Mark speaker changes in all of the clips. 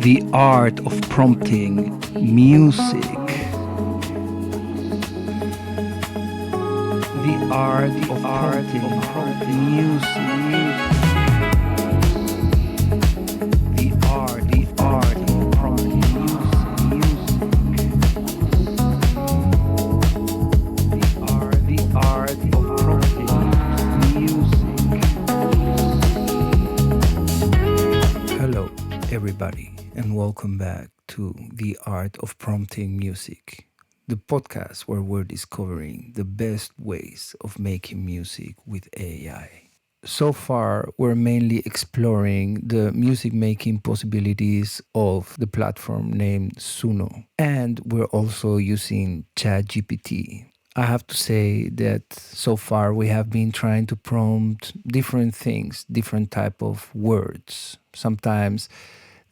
Speaker 1: The art of prompting music. The art of prompting music. The art of prompting music. The art of prompting music. Hello, everybody, and welcome back to The Art of Prompting Music, the podcast where we're discovering the best ways of making music with AI. So far, we're mainly exploring the music making possibilities of the platform named Suno, and we're also using ChatGPT. I have to say that so far we have been trying to prompt different things, different type of words. Sometimes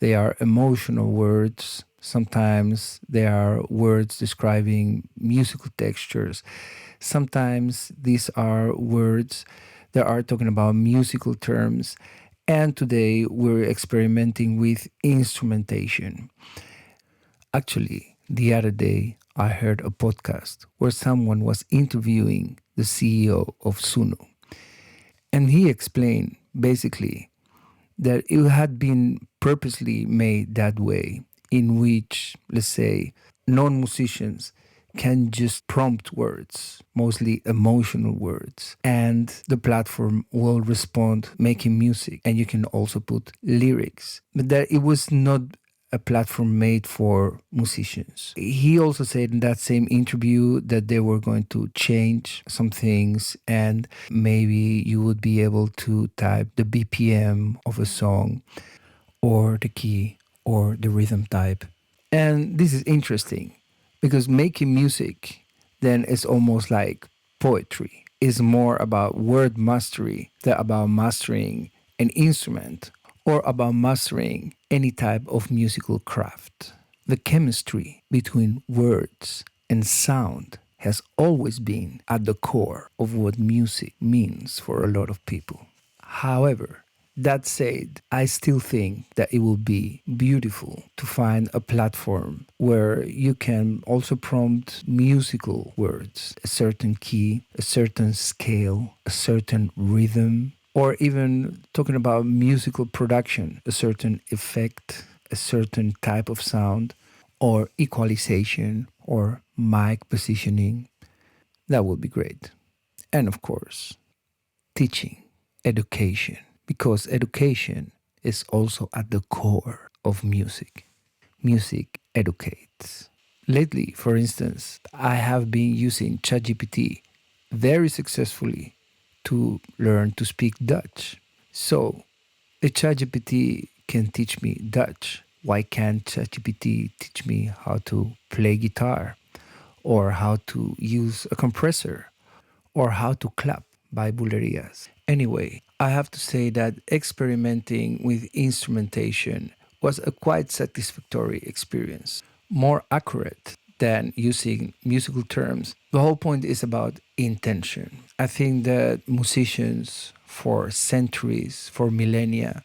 Speaker 1: they are emotional words. Sometimes they are words describing musical textures. Sometimes these are words that are talking about musical terms. And today we're experimenting with instrumentation. Actually, the other day I heard a podcast where someone was interviewing the CEO of Suno. And he explained basically that it had been purposely made that way, in which, let's say, non musicians can just prompt words, mostly emotional words, and the platform will respond making music. And you can also put lyrics, but that it was not a platform made for musicians. He also said in that same interview that they were going to change some things, and maybe you would be able to type the BPM of a song or the key or the rhythm type. And this is interesting because making music then is almost like poetry. It's more about word mastery than about mastering an instrument or about mastering any type of musical craft. The chemistry between words and sound has always been at the core of what music means for a lot of people. However, that said, I still think that it will be beautiful to find a platform where you can also prompt musical words, a certain key, a certain scale, a certain rhythm, or even talking about musical production, a certain effect, a certain type of sound, or equalization, or mic positioning. That would be great. And of course, teaching, education, because education is also at the core of music. Music educates. Lately, for instance, I have been using ChatGPT very successfully to learn to speak Dutch. So, if ChatGPT can teach me Dutch, why can't ChatGPT teach me how to play guitar, or how to use a compressor, or how to clap by Bulerías? Anyway, I have to say that experimenting with instrumentation was a quite satisfactory experience, more accurate than using musical terms. The whole point is about intention. I think that musicians for centuries, for millennia,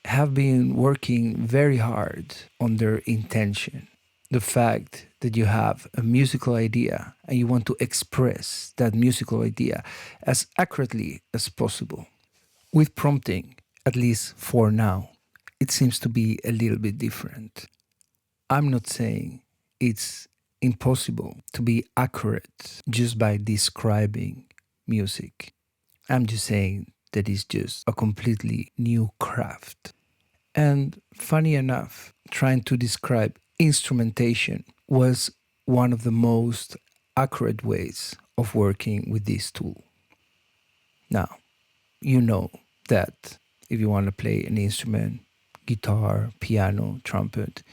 Speaker 1: have been working very hard on their intention. The fact that you have a musical idea and you want to express that musical idea as accurately as possible. With prompting, at least for now, it seems to be a little bit different. I'm not saying it's impossible to be accurate just by describing music. I'm just saying that it's just a completely new craft. And funny enough, trying to describe instrumentation was one of the most accurate ways of working with this tool. Now, you know that if you want to play an instrument, guitar, piano, trumpet,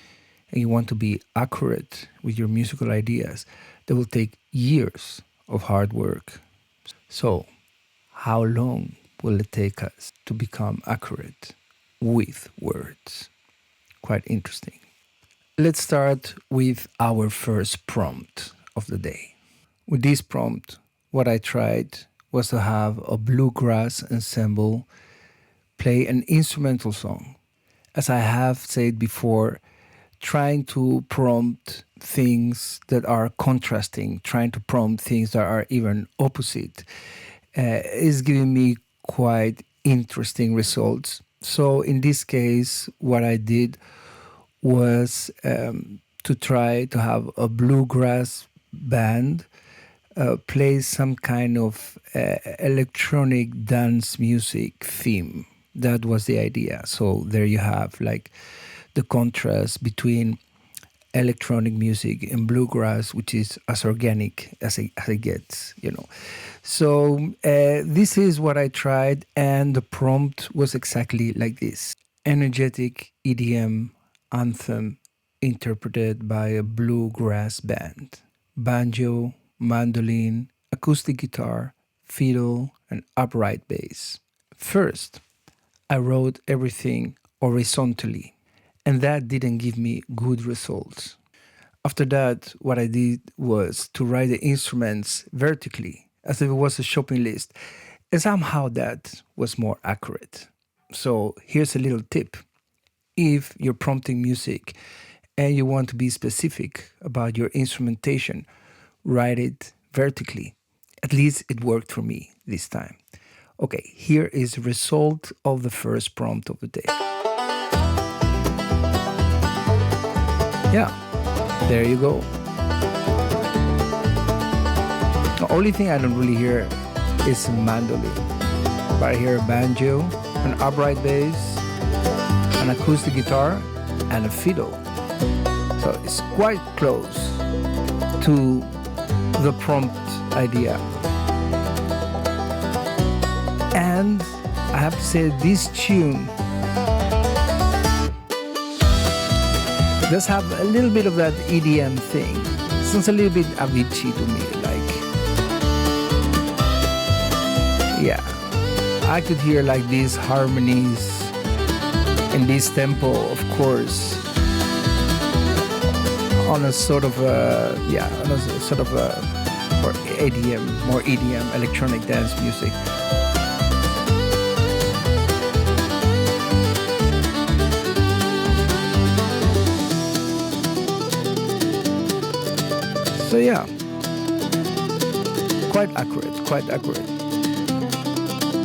Speaker 1: and you want to be accurate with your musical ideas, that will take years of hard work. So, how long will it take us to become accurate with words? Quite interesting. Let's start with our first prompt of the day. With this prompt, what I tried was to have a bluegrass ensemble play an instrumental song. As I have said before, trying to prompt things that are contrasting, trying to prompt things that are even opposite, is giving me quite interesting results. So in this case, what I did was to try to have a bluegrass band play some kind of electronic dance music theme. That was the idea. So there you have like the contrast between electronic music and bluegrass, which is as organic as it gets, you know. So this is what I tried, and the prompt was exactly like this: energetic EDM anthem interpreted by a bluegrass band, banjo, mandolin, acoustic guitar, fiddle, and upright bass. First, I wrote everything horizontally, and that didn't give me good results. After that, what I did was to write the instruments vertically, as if it was a shopping list, and somehow that was more accurate. So here's a little tip. If you're prompting music and you want to be specific about your instrumentation, write it vertically. At least it worked for me this time. Okay, here is the result of the first prompt of the day. Yeah, there you go. The only thing I don't really hear is a mandolin, but I hear a banjo, an upright bass, an acoustic guitar, and a fiddle. So it's quite close to the prompt idea. And I have to say, this tune does have a little bit of that EDM thing. Sounds a little bit Avicii to me, like, yeah. I could hear like these harmonies and this tempo, of course, on a sort of or EDM, more EDM, electronic dance music. So yeah, quite accurate.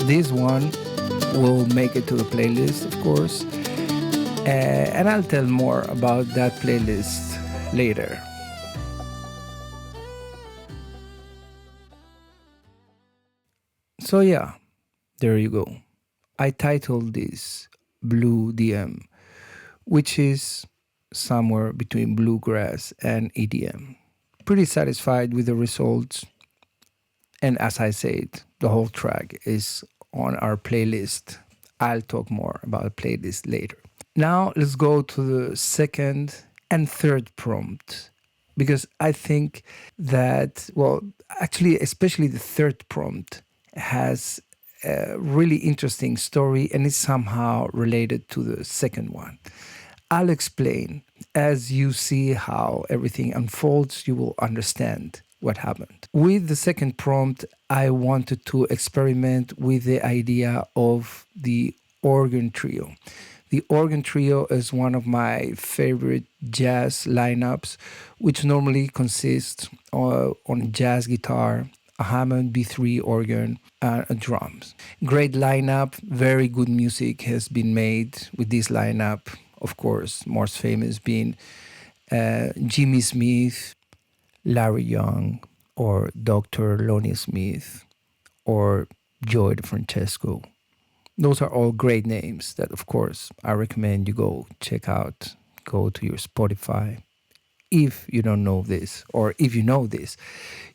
Speaker 1: This one will make it to the playlist, of course, and I'll tell more about that playlist later. So yeah, there you go. I titled this Blue DM, which is somewhere between bluegrass and EDM. Pretty satisfied with the results. And as I said, the whole track is on our playlist. I'll talk more about the playlist later. Now let's go to the second and third prompt, because I think that, well, actually, especially the third prompt has a really interesting story and is somehow related to the second one. I'll explain. As you see how everything unfolds, you will understand what happened. With the second prompt, I wanted to experiment with the idea of the organ trio. The organ trio is one of my favorite jazz lineups, which normally consists on jazz guitar, a Hammond B3 organ, and a drums. Great lineup, very good music has been made with this lineup. Of course, most famous being Jimmy Smith, Larry Young, or Dr. Lonnie Smith, or Joy DeFrancesco. Those are all great names that, of course, I recommend you go check out. Go to your Spotify. If you don't know this, or if you know this,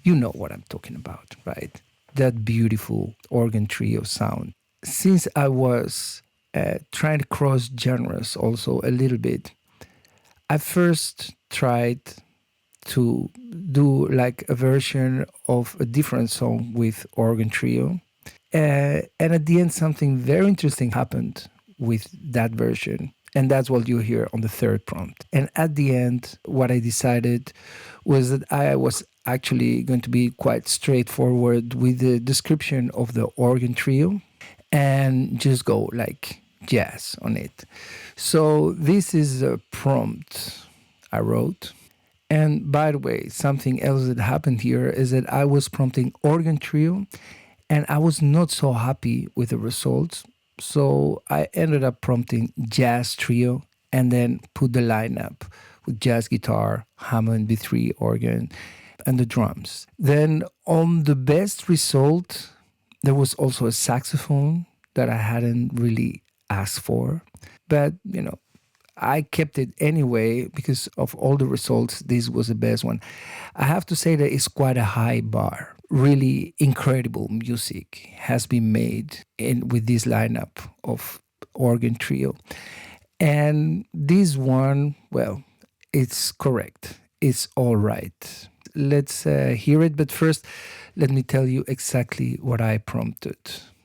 Speaker 1: you know what I'm talking about, right? That beautiful organ trio sound. Since I was trying to cross genres also a little bit, I first tried to do like a version of a different song with organ trio. And at the end, something very interesting happened with that version. And that's what you hear on the third prompt. And at the end, what I decided was that I was actually going to be quite straightforward with the description of the organ trio and just go like jazz on it. So this is a prompt I wrote. And by the way, something else that happened here is that I was prompting organ trio and I was not so happy with the results. So I ended up prompting jazz trio and then put the lineup with jazz guitar, Hammond B3 organ, and the drums. Then on the best result, there was also a saxophone that I hadn't really asked for. But, I kept it anyway because of all the results. This was the best one. I have to say that it's quite a high bar. Really incredible music has been made with this lineup of organ trio. And this one, well, it's correct. It's all right. Let's hear it. But first, let me tell you exactly what I prompted.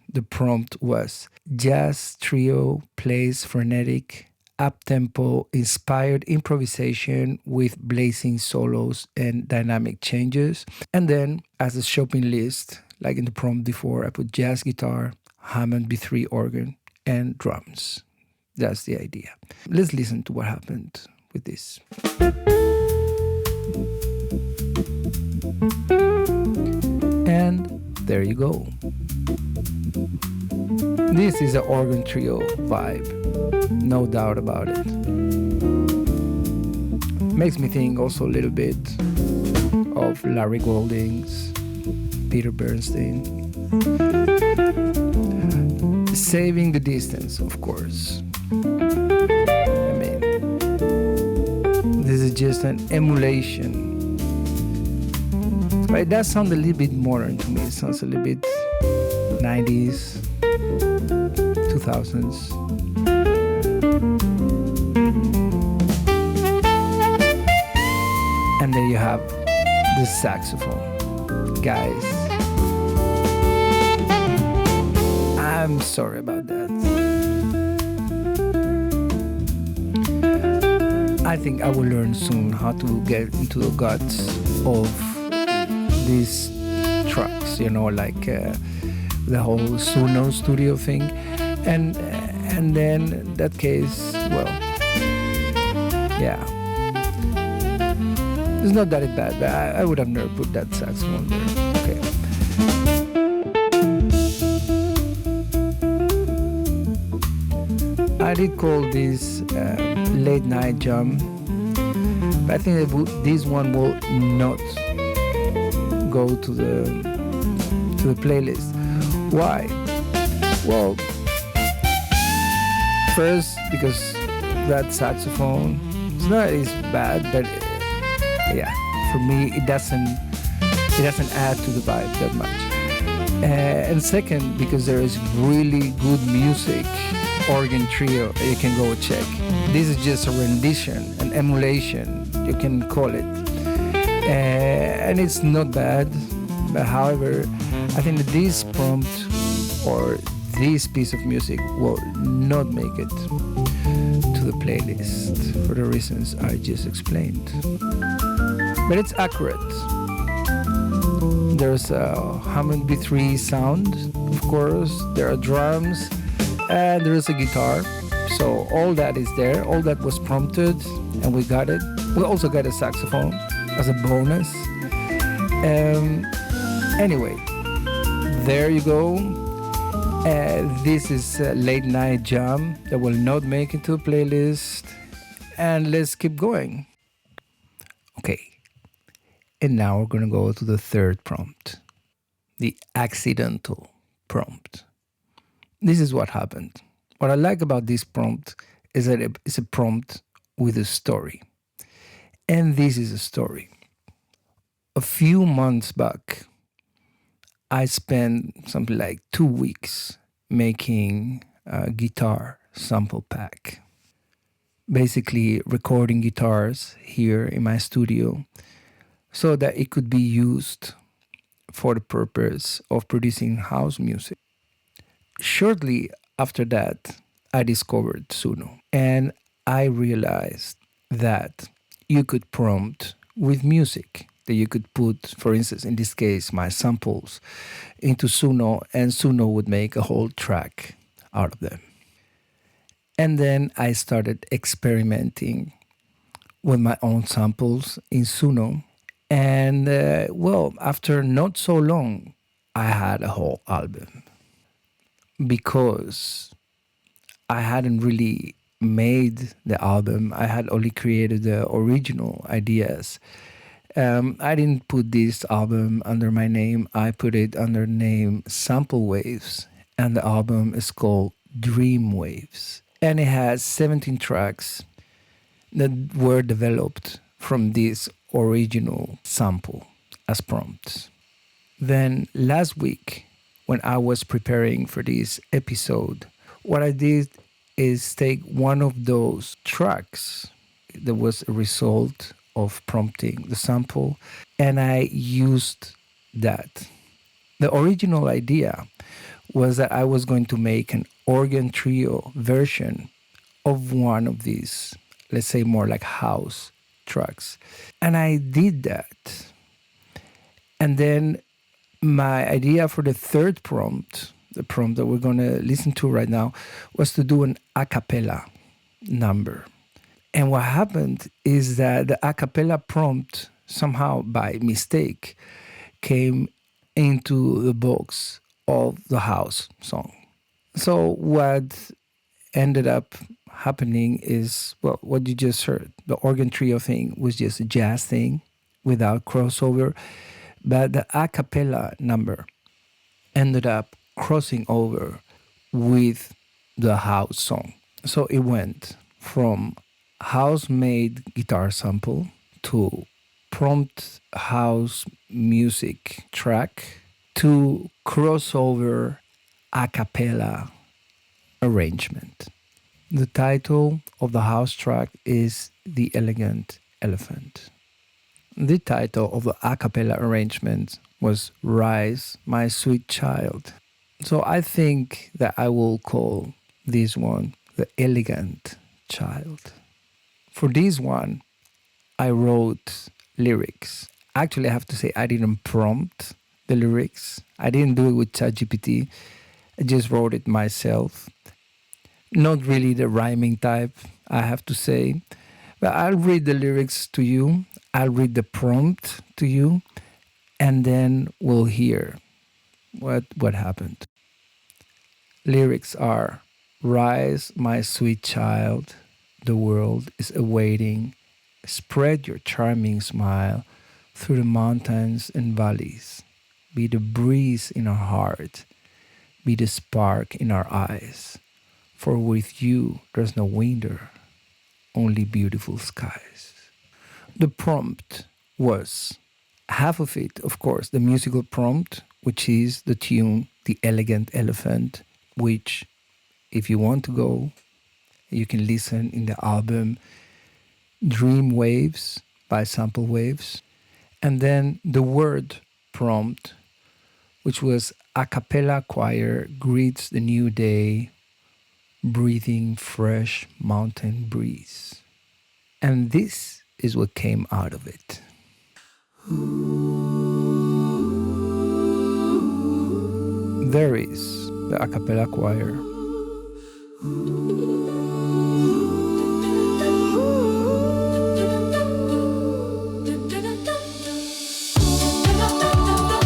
Speaker 1: The prompt was jazz trio plays frenetic, up-tempo, inspired improvisation with blazing solos and dynamic changes. And then, as a shopping list, like in the prompt before, I put jazz guitar, Hammond B3 organ, and drums. That's the idea. Let's listen to what happened with this. And there you go. This is an organ trio vibe, no doubt about it. Makes me think also a little bit of Larry Golding's, Peter Bernstein. Saving the distance, of course. I mean, this is just an emulation. But it does sound a little bit modern to me. It sounds a little bit 90s, 2000s. And there you have the saxophone. Guys, I'm sorry about that. I think I will learn soon how to get into the guts of these tracks, like the whole Suno studio thing. And then in that case, well, yeah. It's not that bad, but I would have never put that saxophone there. Okay. I did call this late night jam, but I think that this one will not go to the playlist. Why? Well, first because that saxophone, it's not as bad, but yeah, for me it doesn't add to the vibe that much. And second, because there is really good music, organ trio you can go check. This is just a rendition, an emulation, you can call it, and it's not bad. But however, I think that this prompt or this piece of music will not make it to the playlist for the reasons I just explained. But it's accurate. There's a Hammond B3 sound, of course, there are drums, and there is a guitar. So all that is there, all that was prompted, and we got it. We also got a saxophone as a bonus. Anyway, there you go. This is a late night jam that will not make it to the playlist. And let's keep going. Okay. And now we're going to go to the third prompt, the accidental prompt. This is what happened. What I like about this prompt is that it's a prompt with a story. And this is a story. A few months back, I spent something like 2 weeks making a guitar sample pack. Basically recording guitars here in my studio so that it could be used for the purpose of producing house music. Shortly after that, I discovered Suno, and I realized that you could prompt with music, that you could put, for instance, in this case, my samples into Suno, and Suno would make a whole track out of them. And then I started experimenting with my own samples in Suno. And well, after not so long, I had a whole album because I hadn't really made the album. I had only created the original ideas. I didn't put this album under my name. I put it under the name Sample Waves, and the album is called Dream Waves. And it has 17 tracks that were developed from this original sample as prompts. Then last week, when I was preparing for this episode, what I did is take one of those tracks that was a result of prompting the sample, and I used that. The original idea was that I was going to make an organ trio version of one of these, let's say more like house tracks. And I did that. And then my idea for the third prompt, the prompt that we're going to listen to right now, was to do an a cappella number. And what happened is that the a cappella prompt, somehow by mistake, came into the box of the house song. So what ended up happening is, well, what you just heard. The organ trio thing was just a jazz thing without crossover. But the a cappella number ended up crossing over with the house song. So it went from house-made guitar sample to prompt house music track to crossover a cappella arrangement. The title of the house track is The Elegant Elephant. The title of the a cappella arrangement was Rise, My Sweet Child. So I think that I will call this one The Elegant Child. For this one, I wrote lyrics. Actually, I have to say I didn't prompt the lyrics. I didn't do it with ChatGPT. I just wrote it myself. Not really the rhyming type, I have to say. But I'll read the lyrics to you. I'll read the prompt to you. And then we'll hear what happened. Lyrics are, Rise, my sweet child. The world is awaiting. Spread your charming smile through the mountains and valleys. Be the breeze in our heart. Be the spark in our eyes. For with you there's no winter, only beautiful skies. The prompt was half of it, of course, the musical prompt, which is the tune The Elegant Elephant, which, if you want to go, you can listen in the album Dream Waves by Sample Waves. And then the word prompt, which was a cappella choir greets the new day, breathing fresh mountain breeze. And this is what came out of it. There is the a cappella choir.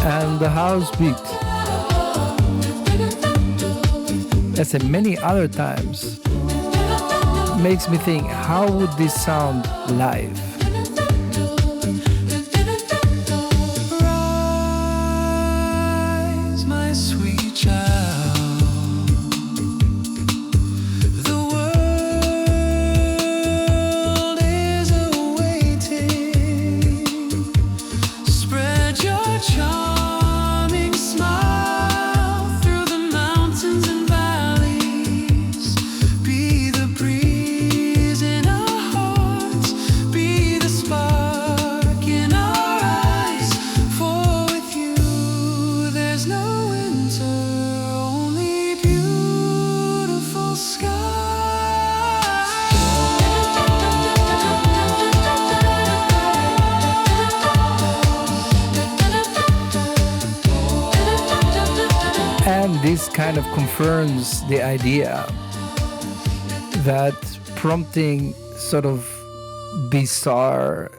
Speaker 1: And the house beat. As in many other times, makes me think, how would this sound live?
Speaker 2: Rise, my sweet child. The world is awaiting. Spread your charming smile through the mountains and valleys. Be the breeze in our hearts. Be the spark in our eyes. For with you there's no winter, only beautiful skies.
Speaker 1: And this kind of confirms the idea that prompting sort of bizarre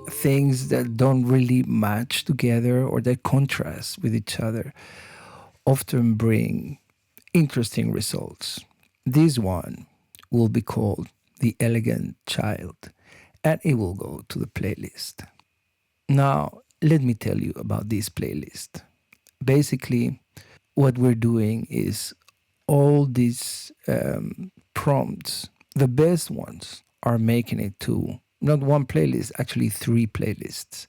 Speaker 1: things that don't really match together or that contrast with each other often bring interesting results. This one will be called The Elegant Child, and it will go to the playlist. Now, let me tell you about this playlist. Basically, what we're doing is all these prompts, the best ones, are making it to not one playlist, actually three playlists.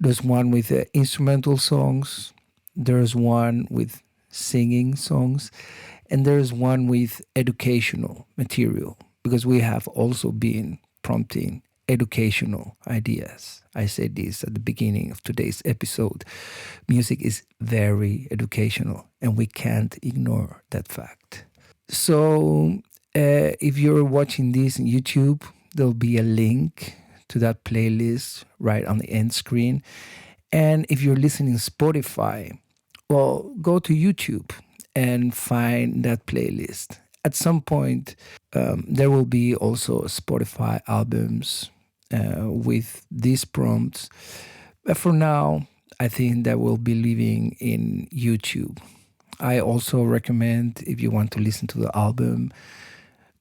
Speaker 1: There's one with instrumental songs, there's one with singing songs, and there's one with educational material because we have also been prompting educational ideas. I said this at the beginning of today's episode. Music is very educational, and we can't ignore that fact. So, if you're watching this on YouTube, there'll be a link to that playlist right on the end screen. And if you're listening Spotify, well, go to YouTube and find that playlist. At some point, there will be also Spotify albums with these prompts. But for now, I think that we'll be living in YouTube. I also recommend, if you want to listen to the album,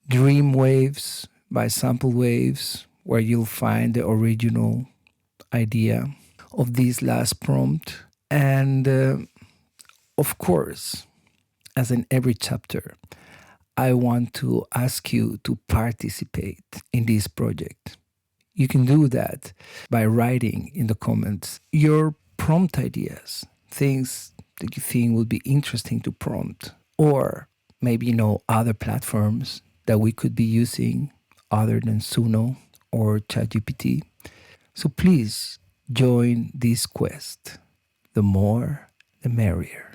Speaker 1: Dream Waves by Sample Waves, where you'll find the original idea of this last prompt. And of course, as in every chapter, I want to ask you to participate in this project. You can do that by writing in the comments your prompt ideas, things that you think would be interesting to prompt, or maybe other platforms that we could be using other than Suno or ChatGPT. So please join this quest. The more, the merrier.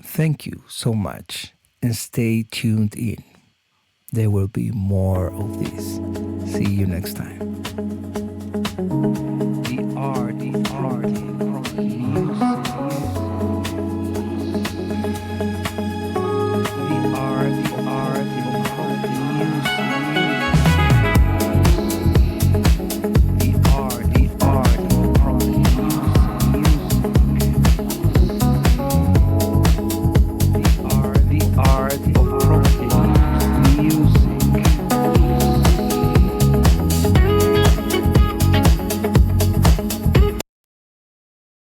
Speaker 1: Thank you so much and stay tuned in. There will be more of this. See you next time.